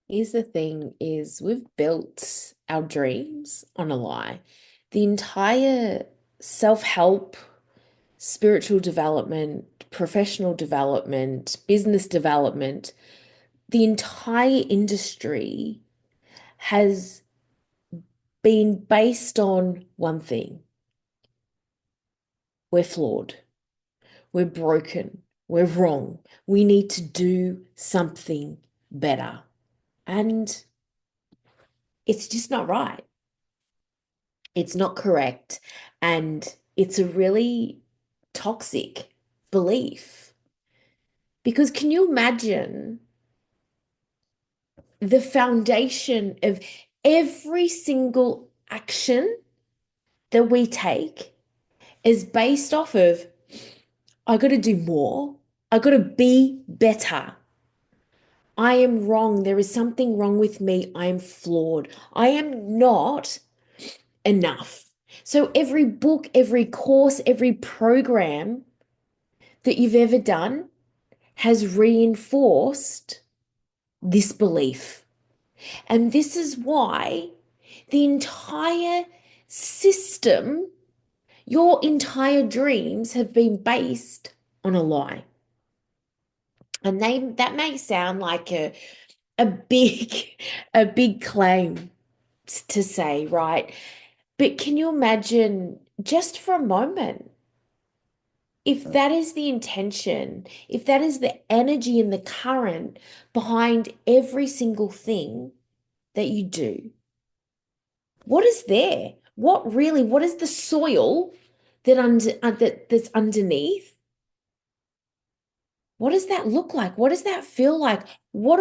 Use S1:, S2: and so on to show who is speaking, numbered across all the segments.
S1: Here's the thing is we've built our dreams on a lie. The entire self-help, spiritual development, professional development, business development, the entire industry has been based on one thing. We're flawed. We're broken. We're wrong. We need to do something better. And it's just not right. It's not correct. And it's a really toxic belief. Because can you imagine the foundation of every single action that we take is based off of, I got to do more. I got to be better. I am wrong. There is something wrong with me. I am flawed. I am not enough. So every book, every course, every program that you've ever done has reinforced this belief. And this is why the entire system, your entire dreams have been based on a lie. And that may sound like a big a big claim to say, right? But can you imagine just for a moment if that is the intention, if that is the energy and the current behind every single thing that you do, what is there? What is the soil that's underneath? What does that look like? What does that feel like? What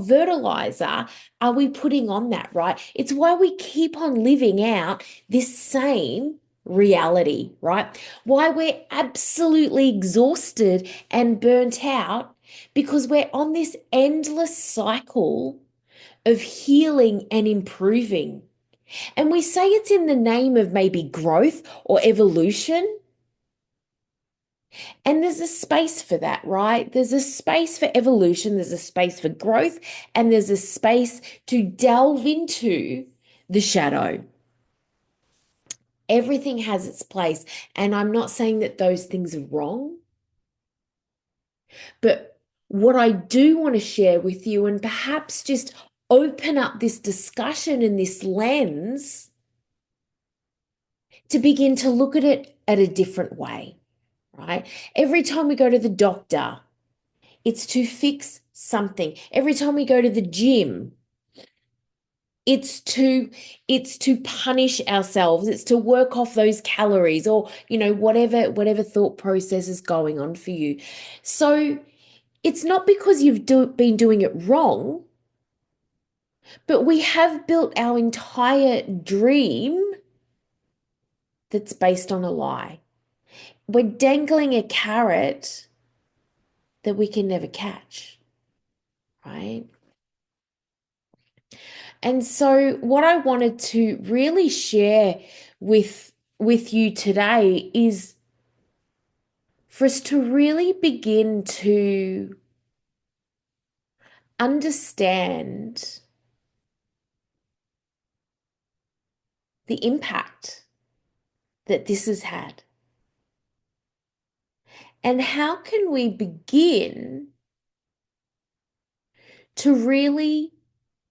S1: fertilizer are we putting on that, right? It's why we keep on living out this same reality, right? Why we're absolutely exhausted and burnt out because we're on this endless cycle of healing and improving. And we say it's in the name of maybe growth or evolution. And there's a space for that, right? There's a space for evolution, there's a space for growth, and there's a space to delve into the shadow. Everything has its place. And I'm not saying that those things are wrong, but what I do want to share with you and perhaps just open up this discussion and this lens to begin to look at it at a different way, right? Every time we go to the doctor, it's to fix something. Every time we go to the gym, it's to it's to punish ourselves. It's to work off those calories or, whatever thought process is going on for you. So it's not because been doing it wrong, but we have built our entire dream that's based on a lie. We're dangling a carrot that we can never catch, right? And so what I wanted to really share with you today is for us to really begin to understand the impact that this has had. And how can we begin to really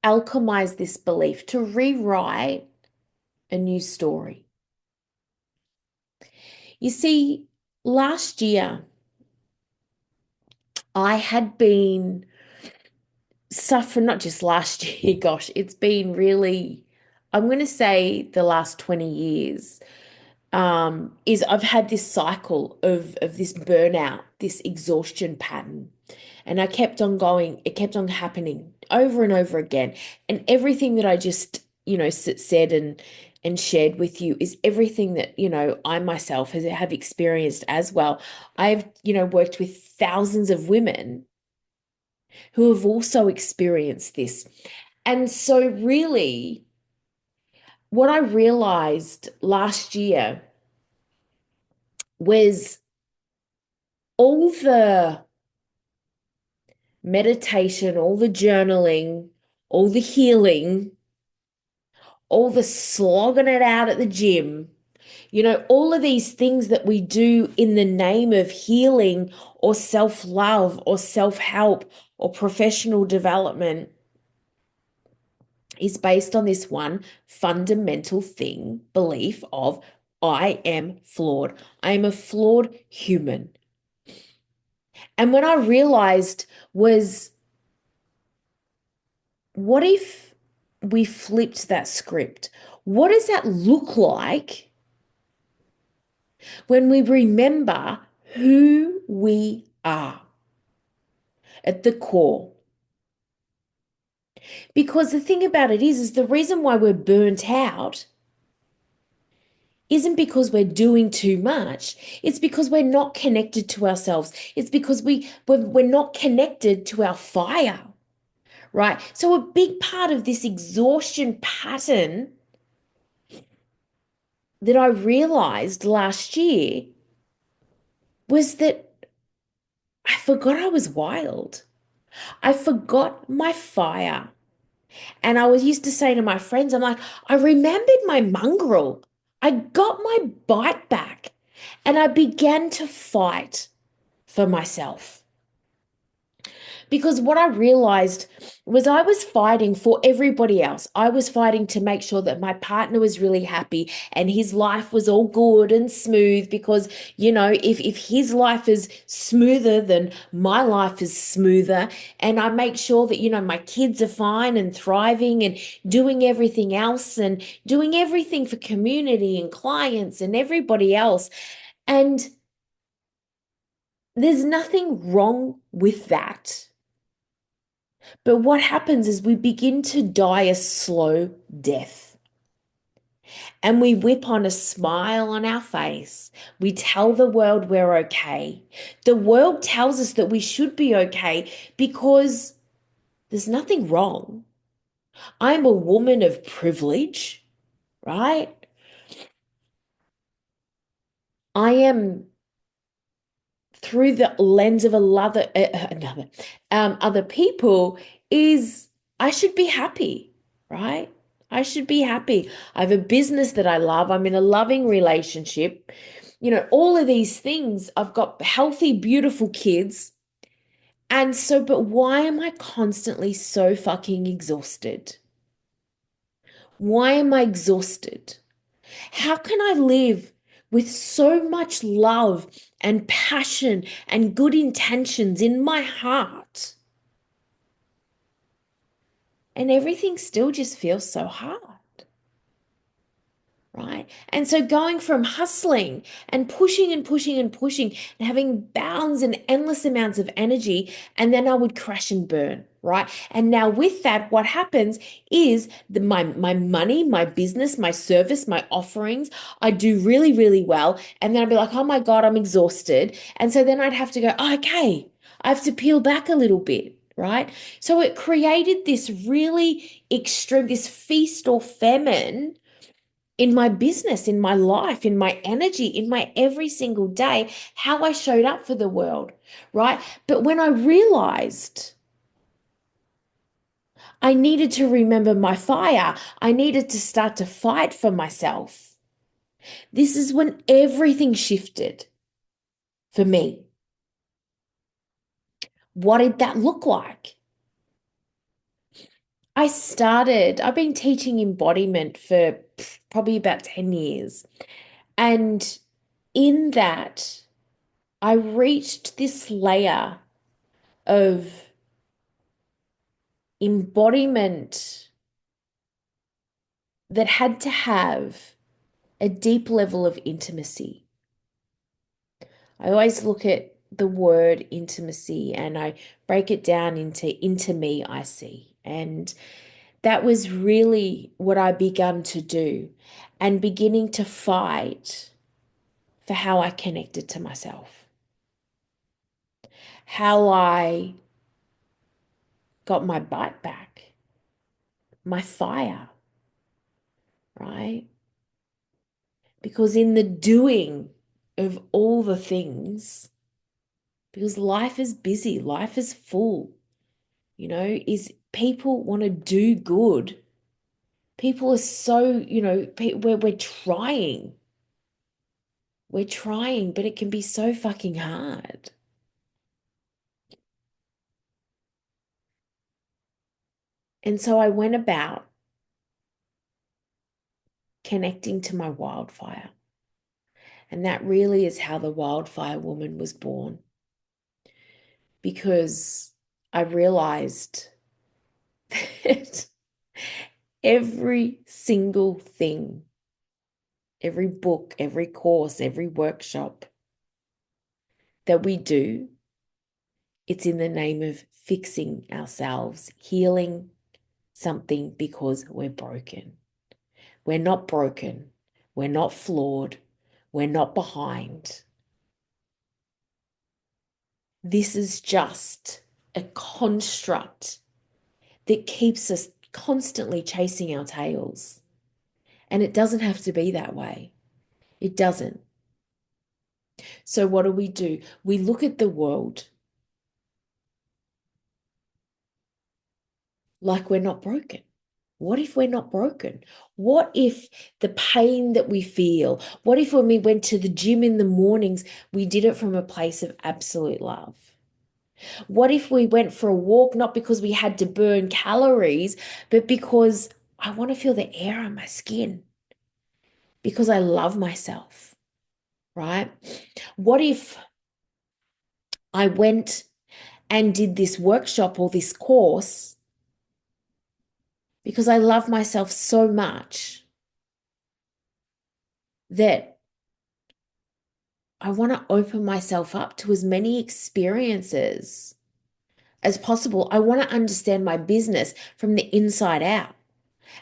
S1: alchemize this belief, to rewrite a new story? You see, last year I had been suffering, not just last year, gosh, it's been really, I'm going to say the last 20 years, is I've had this cycle of this burnout, this exhaustion pattern. And I kept on going, it kept on happening over and over again. And everything that I just, said and shared with you is everything that, I myself have experienced as well. I've, worked with thousands of women who have also experienced this. And so, really, what I realized last year was all the meditation, all the journaling, all the healing, all the slogging it out at the gym, all of these things that we do in the name of healing or self-love or self-help or professional development is based on this one fundamental belief of I am flawed. I am a flawed human. And when I realized was, what if we flipped that script? What does that look like when we remember who we are at the core? Because the thing about it is the reason why we're burnt out isn't because we're doing too much. It's because we're not connected to ourselves. It's because we're not connected to our fire, right? So a big part of this exhaustion pattern that I realized last year was that I forgot I was wild. I forgot my fire. And I was used to say to my friends, I'm like, I remembered my mongrel. I got my bite back and I began to fight for myself. Because what I realized was I was fighting for everybody else. I was fighting to make sure that my partner was really happy and his life was all good and smooth because, if his life is smoother, then my life is smoother. And I make sure that, my kids are fine and thriving and doing everything else and doing everything for community and clients and everybody else. And there's nothing wrong with that. But what happens is we begin to die a slow death. And we whip on a smile on our face. We tell the world we're okay. The world tells us that we should be okay because there's nothing wrong. I'm a woman of privilege, right? I am through the lens of other people is I should be happy, right? I should be happy. I have a business that I love. I'm in a loving relationship. All of these things. I've got healthy, beautiful kids. And so, but why am I constantly so fucking exhausted? Why am I exhausted? How can I live with so much love and passion and good intentions in my heart and everything still just feels so hard? Right. And so going from hustling and pushing and pushing and pushing and having bounds and endless amounts of energy, and then I would crash and burn. Right. And now with that, what happens is my money, my business, my service, my offerings, I do really, really well. And then I'd be like, oh my God, I'm exhausted. And so then I'd have to go, oh, okay, I have to peel back a little bit. Right. So it created this really extreme, this feast or famine in my business, in my life, in my energy, in my every single day, how I showed up for the world, right? But when I realized I needed to remember my fire, I needed to start to fight for myself. This is when everything shifted for me. What did that look like? I've been teaching embodiment for probably about 10 years. And in that, I reached this layer of embodiment that had to have a deep level of intimacy. I always look at the word intimacy and I break it down into me, I see. And that was really what I began to do and beginning to fight for how I connected to myself, how I got my bite back, my fire, right? Because in the doing of all the things, because life is busy, life is full, is people want to do good. People are so, we're trying. We're trying, but it can be so fucking hard. And so I went about connecting to my wildfire. And that really is how the wildfire woman was born. Because I realized that every single thing, every book, every course, every workshop that we do, it's in the name of fixing ourselves, healing something because we're broken. We're not broken. We're not flawed. We're not behind. This is just a construct that keeps us constantly chasing our tails. And it doesn't have to be that way. It doesn't. So what do? We look at the world like we're not broken. What if we're not broken? What if the pain that we feel, what if when we went to the gym in the mornings, we did it from a place of absolute love? What if we went for a walk, not because we had to burn calories, but because I want to feel the air on my skin, because I love myself, right? What if I went and did this workshop or this course because I love myself so much that I want to open myself up to as many experiences as possible. I want to understand my business from the inside out,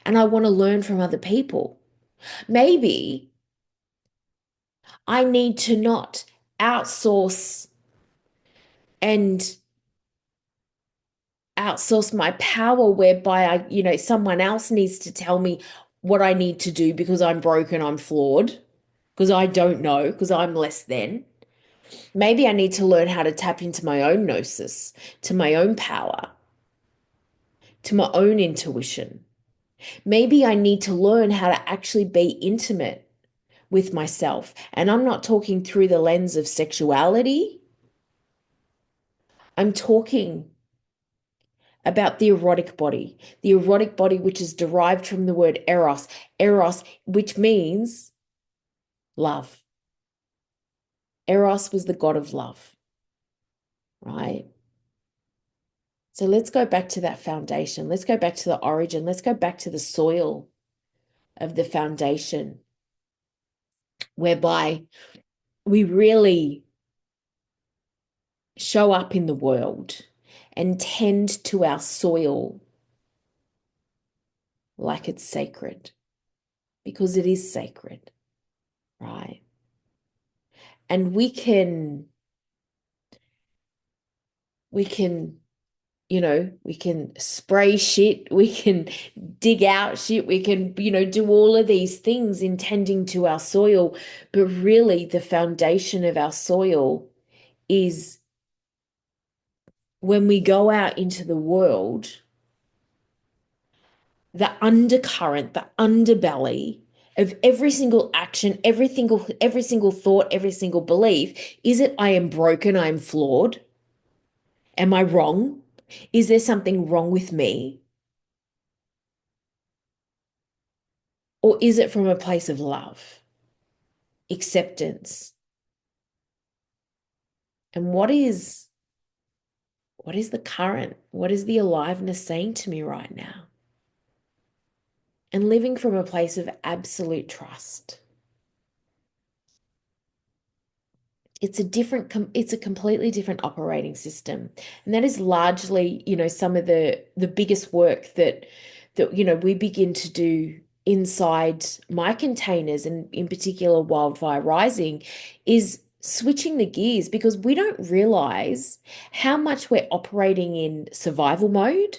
S1: and I want to learn from other people. Maybe I need to not outsource and outsource my power whereby someone else needs to tell me what I need to do because I'm broken, I'm flawed, because I don't know, because I'm less than. Maybe I need to learn how to tap into my own gnosis, to my own power, to my own intuition. Maybe I need to learn how to actually be intimate with myself. And I'm not talking through the lens of sexuality. I'm talking about the erotic body, which is derived from the word eros, which means love. Eros was the god of love, right? So let's go back to that foundation. Let's go back to the origin. Let's go back to the soil of the foundation, whereby we really show up in the world and tend to our soil like it's sacred, because it is sacred, right? And we can we can spray shit, we can dig out shit, we can, do all of these things in tending to our soil. But really, the foundation of our soil is when we go out into the world, the undercurrent, the underbelly of every single action, every single thought, every single belief. Is it, I am broken, I am flawed? Am I wrong? Is there something wrong with me? Or is it from a place of love, acceptance? And what is the current? What is the aliveness saying to me right now? And living from a place of absolute trust. It's a completely different operating system. And that is largely, some of the biggest work that we begin to do inside my containers, and in particular Wildfire Rising, is switching the gears, because we don't realize how much we're operating in survival mode,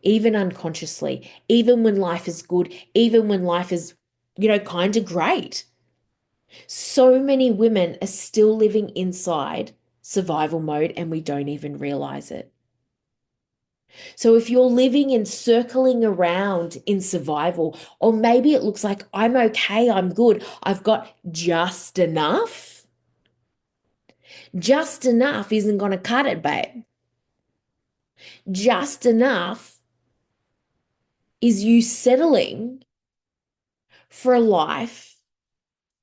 S1: even unconsciously, even when life is good, even when life is, kind of great. So many women are still living inside survival mode, and we don't even realize it. So if you're living and circling around in survival, or maybe it looks like I'm okay, I'm good, I've got just enough. Just enough isn't going to cut it, babe. Just enough is you settling for a life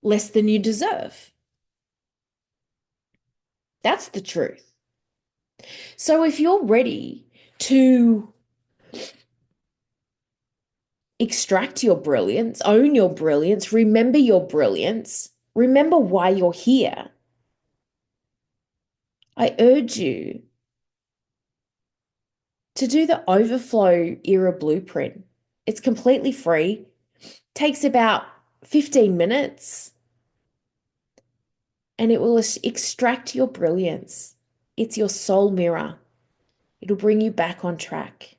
S1: less than you deserve. That's the truth. So if you're ready to extract your brilliance, own your brilliance, remember your brilliance, remember why you're here, I urge you to do the Overflow era blueprint. It's completely free, takes about 15 minutes, and it will extract your brilliance. It's your soul mirror. It'll bring you back on track.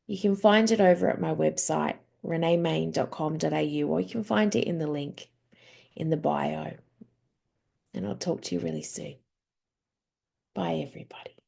S1: You can find it over at my website, reneemain.com.au, or you can find it in the link in the bio. And I'll talk to you really soon. Bye, everybody.